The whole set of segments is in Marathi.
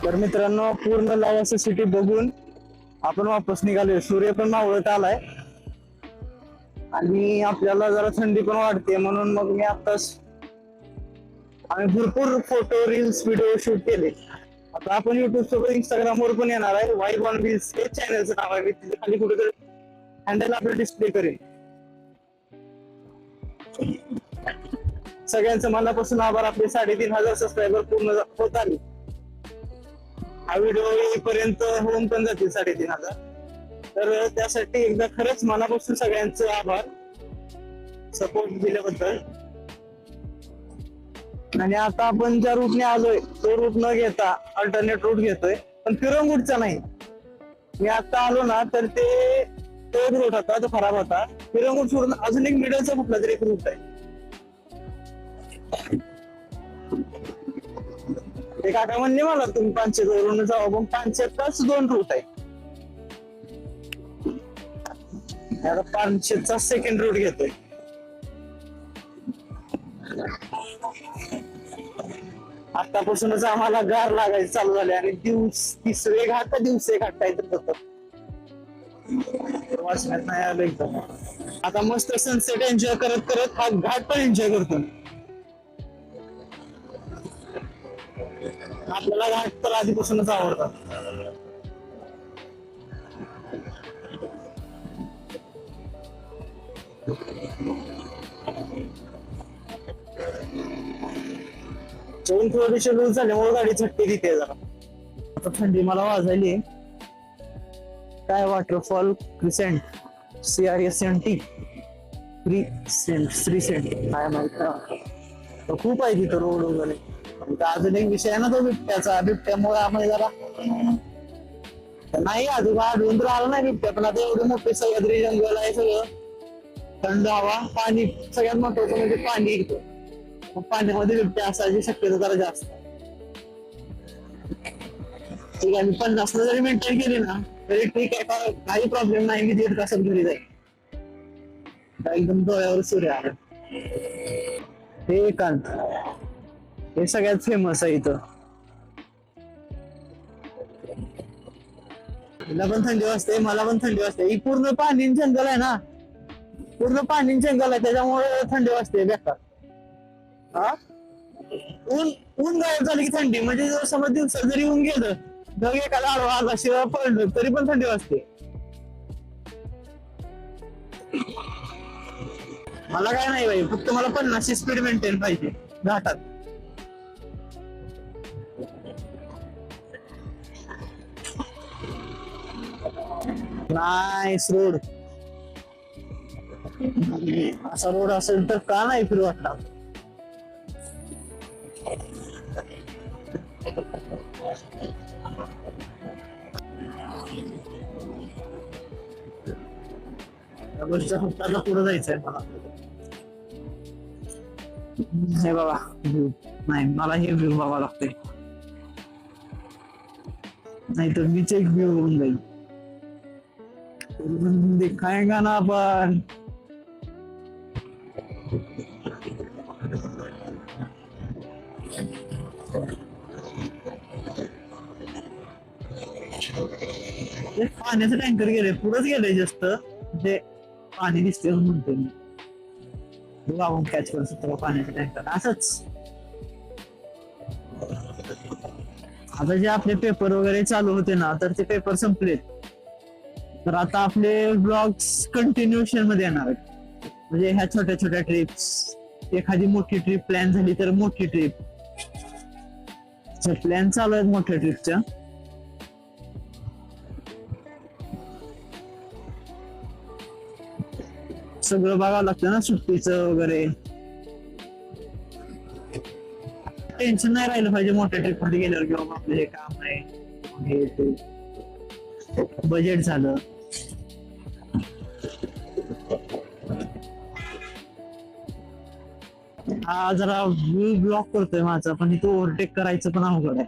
तर मित्रांनो, पूर्ण लावासा सिटी बघून आपण वापस निघालोय. सूर्य पण मावळत आलाय आणि आपल्याला जरा थंडी पण वाटते, म्हणून मग मी आताच आम्ही भरपूर फोटो रील्स व्हिडिओ शूट केले. आता आपण युट्यूब सोबत इंस्टाग्राम वर पण येणार आहे. वाईब ऑन व्हील्स हे चॅनलचं नाव आहे. मी तिथे खाली कुठेतरी हँडल आपलं डिस्प्ले करेन. सगळ्यांचं मनापासून आभार. आपले 3,500 सबस्क्रायबर पूर्ण होत आले. हा व्हिडिओ येईपर्यंत होऊन पण जातील 3,500. तर त्यासाठी एकदा खरंच मनापासून सगळ्यांचं आभार सपोर्ट दिल्याबद्दल. आणि आता आपण ज्या रूटने आलोय तो रूट न घेता अल्टरनेट रूट घेतोय, पण फिरंगुटचा नाही. मी आता आलो ना तर तो रूट होता, तो खराब होता. फिरंगुट सोडून अजून एक मिडलचा कुठला तरी एक रूट आहे. ते काका म्हणले मला तुम्ही पानशेत वरून जावा, पण पानशेतच 2 रूट आहे. आता पानशेतचा सेकंड रूट घेतोय. आतापासूनच आम्हाला गार लागायचं चालू झाले आणि तिसरे घाट का दिवसे घाट काहीतरी होतं. वाचण्यात नाही आलं एकदम. आता मस्त सनसेट एन्जॉय करत करत हा घाट पण एन्जॉय करतो. आपल्याला घाट तर आधीपासूनच आवडतात. जेवण थोडीशी लूज झाल्यामुळे गाडी झटके देते जरा. आता थंडी मला वाजायली. काय वॉटरफॉल क्रिसेंट CRSNT श्रीसेंट काय माहित ना. खूप आहे तिथं रोड वगैरे. अजून एक विषय आहे ना तो बिबट्याचा. बिबट्यामुळे आम्ही जरा नाही अजून आढळून तर आलं नाही बिबट्या, पण आता एवढे मोठे सह्याद्री जंगल आहे, सगळं थंड हवा, पाणी सगळ्यात महत्वाचं म्हणजे पाणी येतं. मग पाण्यामध्ये बिबट्या असायची शक्यता जरा जास्त. ठीक आहे, मी 50 जरी मेंटेन केली ना तरी ठीक आहे, काही प्रॉब्लेम नाही. मी 1.5 तासात घरी जाईल. एकदम डोळ्यावर सूर्य आला. हे एकांत हे सगळ्यात फेमस आहे इथं. तिला पण थंडी वाजते, मला पण थंडी वाजते. ही पूर्ण पाणी जंगल आहे ना, पूर्ण पाणी जंगल आहे, त्याच्यामुळे थंडी वाजते बेकार. हा ऊन ऊन गायब झाली की थंडी, म्हणजे जर समज दिवसात जरी ऊन गेलं, ढग एखादा आडवा आला शिवाय पडलं तरी पण थंडी वाजते. मला काय नाही बाई, फक्त मला 50ची स्पीड मेंटेन पाहिजे घाटात. Nice road. असा रोड असेल तर का नाही फिरू वाटणार. गोष्ट फक्त आता पुढे जायचंय मला. हे बाबा नाही, मला हे व्ह्यू बघावं लागतंय, नाहीतर मीच एक व्ह्यू होऊन जाईल. दिखाएगा ना आपण. पाण्याचं टँकर गेले, पुढंच गेले जास्त, म्हणजे पाणी दिसते म्हणतो मी. बघा कॅच करू शकतो पाण्याचं टँकर असंच. आता जे आपले पेपर वगैरे चालू होते ना, तर ते पेपर संपलेत. तर आता आपले ब्लॉग्स कंटिन्युएशन मध्ये येणार आहेत. म्हणजे ह्या छोट्या छोट्या ट्रिप्स, एखादी मोठी ट्रिप प्लॅन झाली तर मोठी ट्रिप, प्लॅन चालू आहेत मोठ्या ट्रिपच्या. सगळं बघावं लागतं ना, सुट्टीचं वगैरे. टेन्शन नाही राहिलं पाहिजे मोठ्या ट्रिप मध्ये गेल्यावर, किंवा आपलं हे काम आहे, बजेट झालं. हा जरा व्ह्यू ब्लॉक करतोय माझा, पण इथं ओव्हरटेक करायचं पण अवघड आहे.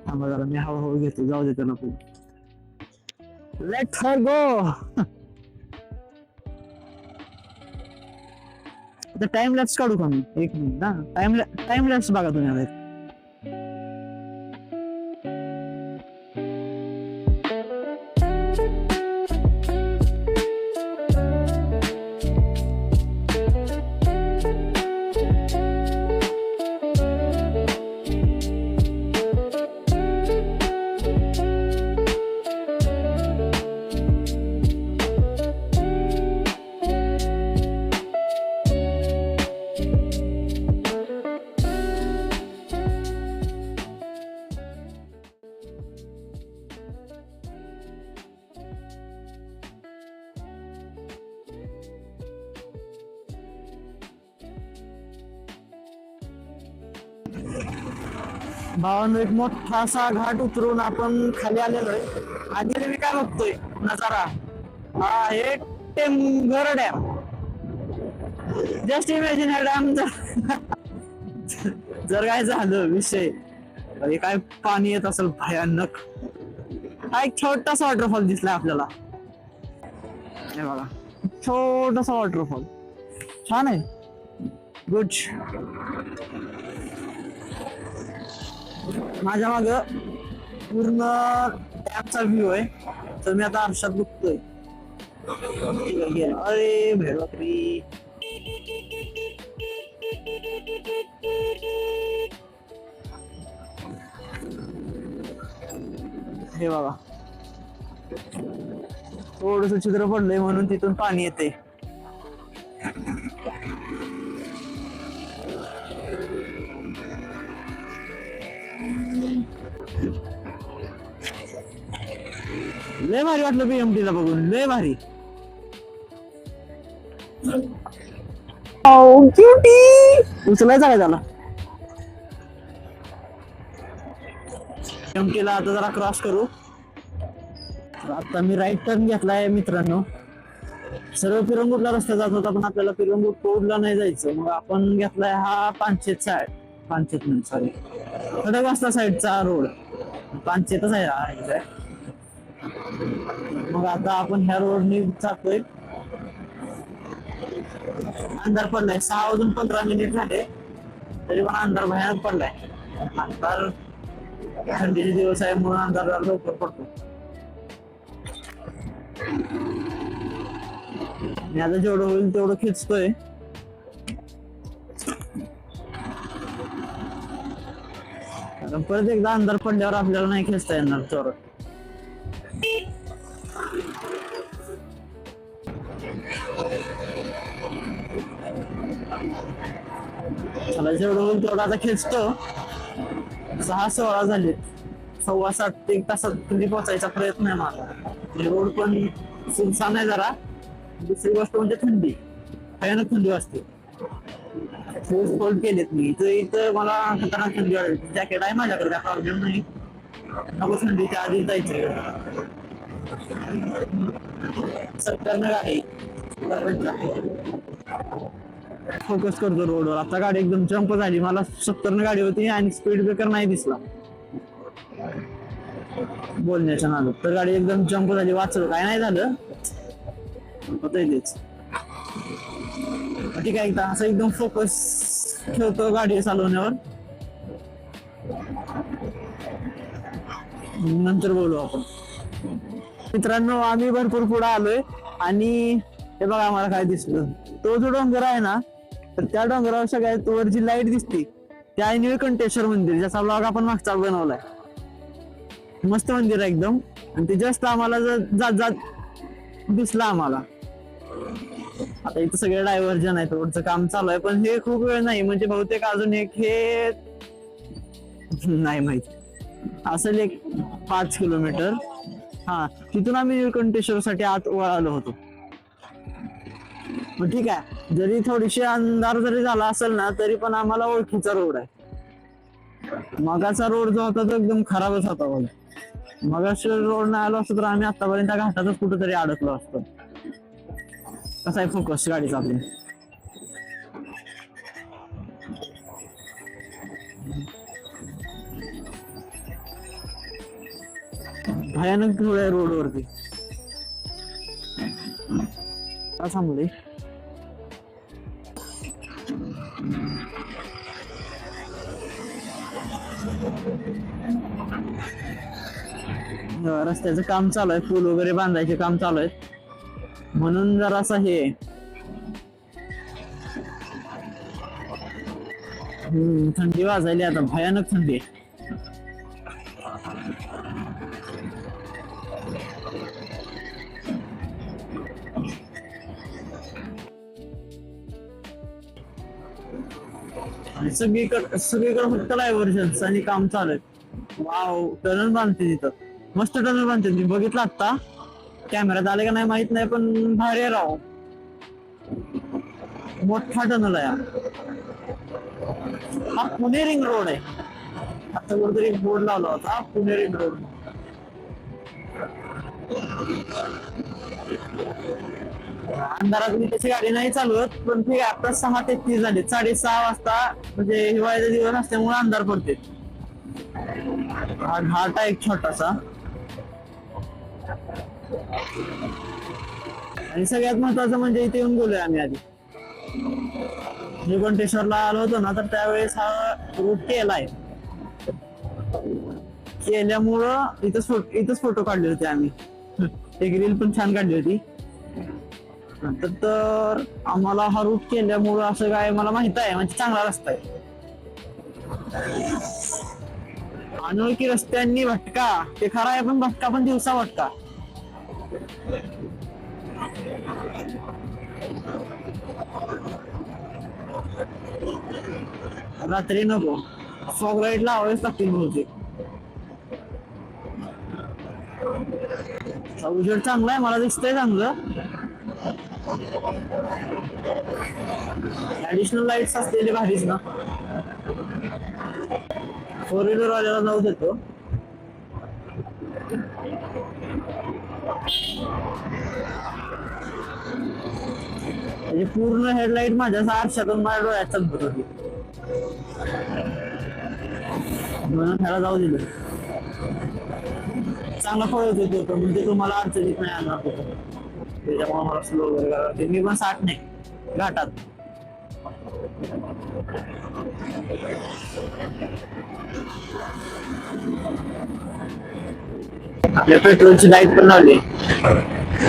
थांबा जरा, मी हळूहळू घेतो, जाऊ दे त्याला. लेट हर गो. टाइम लॅप्स काढू का मी? 1 मिनिट ना, टाइम लॅप्स बघा तुम्ही. भावानं एक मोठा असा घाट उतरून आपण खाली आलेलो आहे आणि मी काय बघतोय नजारा हा आहे टेमघर डॅम. जस्ट इमॅजिन ह्या डॅम जर काय झालं विषय अरे काय पाणी येत असेल भयानक. हा एक छोटासा वॉटरफॉल दिसलाय आपल्याला हे बघा छोटासा वॉटरफॉल छान आहे गुड. माझ्या माग पूर्ण डॅमचा व्ह्यू आहे तर मी आता आरशात बघतोय. अरे भेड बकरी हे बघा थोडस चित्र पडलंय म्हणून तिथून पाणी येते. लय भारी वाटलं BMT ला बघून लय भारी. उचलायचा काय त्याला BMT ला आता जरा क्रॉस करू. आता मी राईट टर्न घेतलाय मित्रांनो. सर्व पिरंगुटला रस्ता जात होता पण आपल्याला पिरंगुट कोडला नाही जायचं मग आपण घेतलाय हा पानशेत सॉरी खडकवासला साईडचा रोड. पानशेतच आहे. मग आता आपण ह्या रोडनी जातोय. अंधार पडलाय 6:15 झाले तरी पण अंधार भयानक पडलाय. अंधार थंडीचे दिवस आहे म्हणून अंधार लवकर पडतो. मी आता जेवढं होईल तेवढं खिचतोय. परत एकदा अंधार पडल्यावर आपल्याला नाही खेचता येणार चोर. मला जेवढं होईल तेवढं आता खेचतो. 6:16 झाले 7:15 1 तासात खाली पोहोचायचा प्रयत्न आहे माझा. रोड पण सुनसान आहे जरा. दुसरी गोष्ट म्हणजे थंडी भयानक थंडी वाजते. शूज फोल्ड केलेत मी इथं मला खतरनाक थंडी वाटते. जॅकेट आहे माझ्याकडे काय प्रॉब्लेम नाही. नको थंडीच्या आधी जायचं. सरकारनं गाडी फोकस करतो रोडवर. आता गाडी एकदम जंप झाली. मला 70 गाडी होती आणि स्पीड ब्रेकर नाही दिसला बोलण्याच्या नादात तर गाडी एकदम जंप झाली. वाचलं काय नाही झालं होतंय तेच. ठीक आहे एकदा असं एकदम फोकस ठेवतो गाडी चालवण्यावर नंतर बोलू आपण. मित्रांनो आम्ही भरपूर पुढे आलोय आणि हे बघा आम्हाला काय दिसलं. तो जो डोंगर आहे ना तर त्या डोंगरावर सगळ्यात वर जी लाईट दिसते त्या आहे निळकंठेश्वर मंदिर ज्याचा ब्लॉग आपण मागचा बनवलाय. मस्त मंदिर आहे एकदम आणि ते जस्ट आम्हाला जात जात दिसला आम्हाला. आता इथं सगळे डायव्हर्जन आहे रोडचं काम चालू आहे पण हे खूप वेळ नाही म्हणजे बहुतेक अजून एक हे नाही माहित असेल एक 5 किलोमीटर. हा तिथून आम्ही निळकंठेश्वर साठी आत वळालो होतो. मग ठीक आहे जरी थोडीशी अंधार जरी झाला असेल ना तरी पण आम्हाला ओळखीचा रोड आहे. मगाचा रोड जो होता तो एकदम खराबच होता बघा. मगाशी रोड नाही आलो असतो तर आम्ही आतापर्यंत घाटातच कुठेतरी अडकलो असतो. कसा आहे फोकस गाडीचा आपली. भयानक धूळ आहे रोडवरती. का थांबले रस्त्याचं काम चालू आहे. पूल वगैरे बांधायचे काम चालू आहे म्हणून जरासा हे थंडी वाजायली आता भयानक थंडी आहे. सगळीकडे फक्त डायव्हर्जन्स आणि काम चालू आहे. वाव टनल बांधते तिथं मस्त टनल बांधते. मी बघितलं आता कॅमेऱ्यात आले का नाही माहित नाही पण भारी राव मोठा टनल आहे. हा पुणे रिंग रोड आहे. आता कुठेतरी बोर्ड लावला होता पुणे रिंग रोड. अंधारात मी तशी गाडी नाही चालवत, पण ते आता 6:33 झाले, 6:30 वाजता म्हणजे हिवाळ्याचा दिवस असल्यामुळे अंधार पडते. हा घाट आहे एक छोटासा. आणि सगळ्यात महत्वाचं म्हणजे इथे येऊन बोलूया आम्ही आधी. निगंटेश्वरला आलो होतो ना, तर त्यावेळेस हा रूट केलाय. केल्यामुळं इथंच फोटो काढले होते आम्ही. एक रील पण छान काढली होती. नंतर तर आम्हाला हा रूट केल्यामुळं असं काय मला माहित आहे, म्हणजे चांगला रस्ता आहे. अनोळखी रस्त्यांनी भटका ते खरा आहे, पण भटका पण दिवसा भटका. रात्री नको, फॉग लाईट लावावेच लागतील बहुतेक. उजेड चांगला आहे, मला दिसतंय चांगलं. ऍडिशनल लाईट्स असलेले भारीच ना. 4 व्हीलर वाल्याला जाऊ देतो. म्हणजे पूर्ण हेडलाईट माझ्या आरशातून माझ्या डोळ्यात चमकत होती, म्हणून ह्याला जाऊ दिलं. चांगला पळत होतो, म्हणजे तुम्हाला अडचणीत नाही आणणार होतो. त्याच्यामुळे मला स्लो वगैरे करावं. मी पण 60 नाही घाटात. आपल्या पेट्रोलची लाईट पण लावली.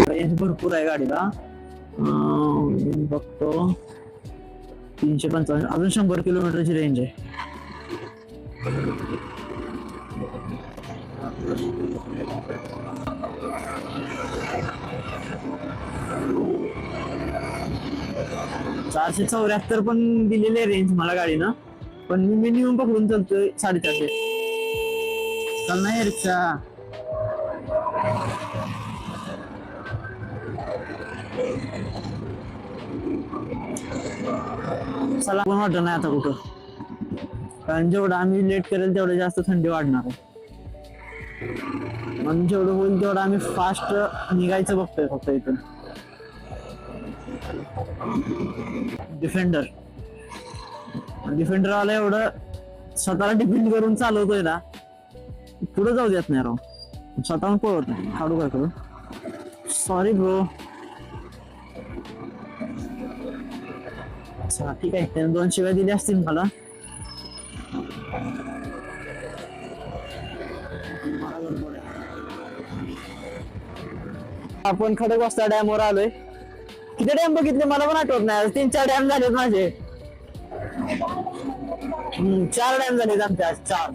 रेंज भरपूर आहे गाडीला. बघतो 355, अजून 100 किलोमीटरची रेंज आहे. .474 पण दिलेली आहे रेंज मला गाडीनं, पण मी मिनिमम पकडून चालतोय 450. चल नाही रिक्षा. चला पण वाटत नाही आता कुठं, कारण जेवढं आम्ही लेट करेल तेवढं जास्त थंडी वाढणार आहे. म्हणून जेवढं होईल तेवढं आम्ही फास्ट निघायचं बघतोय फक्त इथून. डिफेंडर वाला एवढं स्वतःला डिपेंड करून चालवतोय ना, पुढे जाऊ देत नाही राव. स्वतःहून पळवत नाही. काढू काय करू, सॉरी ब्रो. अच्छा ठीक आहे, त्याने 2 शिव्या दिल्या असतील मला. आपण खडकवासला डॅमवर आलोय. किती डॅम बघितले मला पण आठवत नाही. 3-4 डॅम झालेत माझे. 4 डॅम झालेत आमच्या, 4.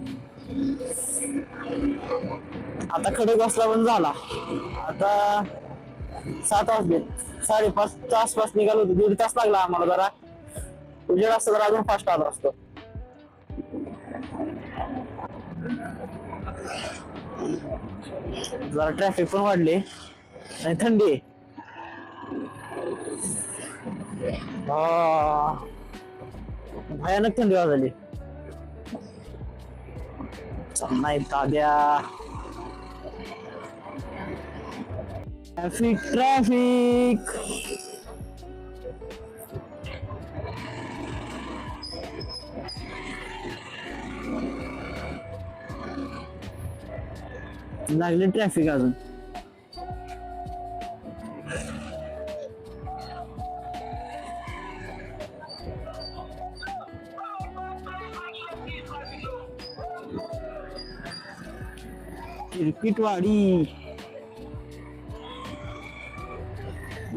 आता खडकवासला पण झाला. आता 7 वाजले, 5:30 आसपास निघालो होतो. 1.5 तास लागला आम्हाला. जरा उजेड असतं तर अजून फास्ट आलो असतो. जरा ट्रॅफिक पण वाढले आणि थंडी आहे. भयानक थंडी वाजली. नाही दाद्या, ट्रॅफिक. लागले ट्रॅफिक अजून. किरकिटवाडी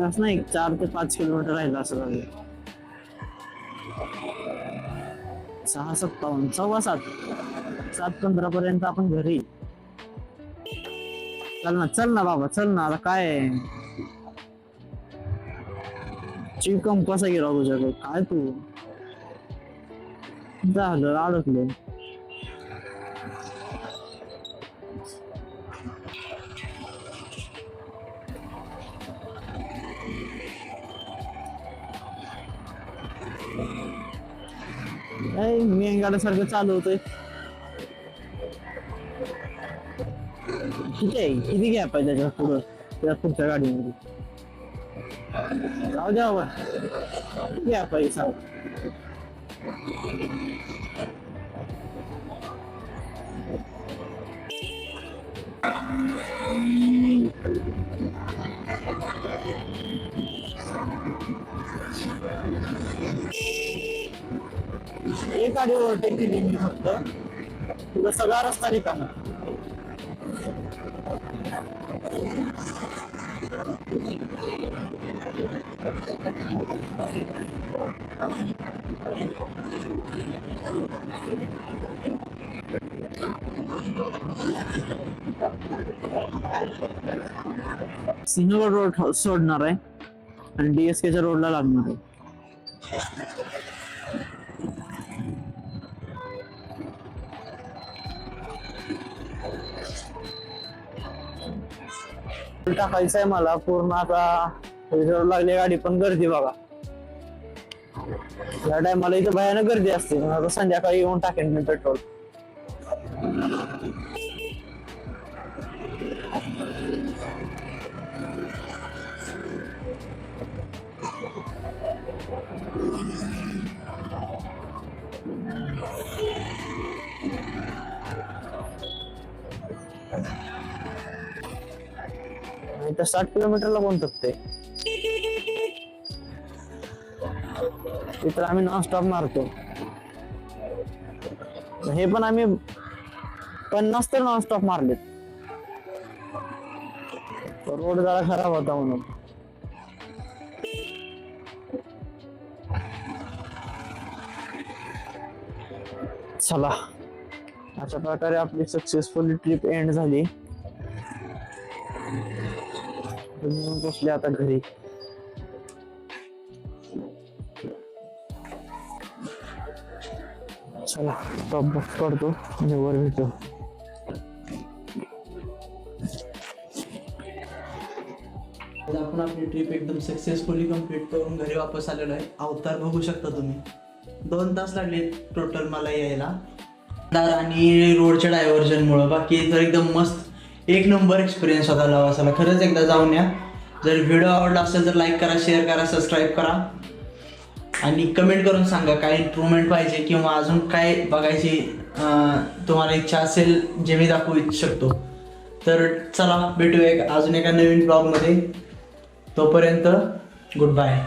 असं नाही, 4 ते 5 किलोमीटर राहिलं असं झालं. 6:57, 7:15 7:15 पर्यंत आपण घरी. चल ना बाबा, चल ना. आता काय चिकम कसा गेला तुझ्याकडे, काय तू झालं अडकलो. मेंगाड्यासारखं चालू होतंय. किती आहे, किती गॅप आहे त्याच्या पुढं, त्या पुढच्या गाडीमध्ये? जाऊ द्या बाबा, किती गॅप आहे सांग. एक गाडी ओव्हरटेक केली मी फक्त, तुझा सगळा रस्ता रिकामा. सिंहगड रोड सोडणार आहे आणि DSKच्या रोडला लागणार आहे. टाकायचं आहे मला पूर्ण. आता रिझर्व लागली गाडी, पण गर्दी बघा या टायमाला इथं भयानक गर्दी असते. आता संध्याकाळी येऊन टाकेन मी पेट्रोल. इथं 60 किलोमीटरला कोण थकते? इथं आम्ही नॉनस्टॉप मारतो. हे पण आम्ही 50 तर नॉनस्टॉप मारलेत. रोड जरा खराब होता म्हणून. चला, अशा प्रकारे आपली सक्सेसफुली ट्रिप एंड झाली. बसले आता घरी. चला टॉप बॉक्स करतो आणि वर भेटतो. आपण आपली ट्रिप एकदम सक्सेसफुली कंप्लीट करून घरी वापस आलेलो आहे. अवतार बघू शकता तुम्ही. 2 तास लागले टोटल मला यायला, आणि रोडच्या डायव्हर्जनमुळं. बाकी तर एकदम मस्त एक नंबर एक्सपिरियन्स होता लवासाला. खरंच एकदा जाऊन या. जर व्हिडिओ आवडला असेल तर लाईक करा, शेअर करा, सबस्क्राईब करा आणि कमेंट करून सांगा काय इम्प्रूव्हमेंट पाहिजे किंवा अजून काय बघायची तुम्हाला इच्छा असेल जे मी दाखवू शकतो. तर चला भेटूया अजून एका नवीन ब्लॉगमध्ये. तोपर्यंत गुड बाय.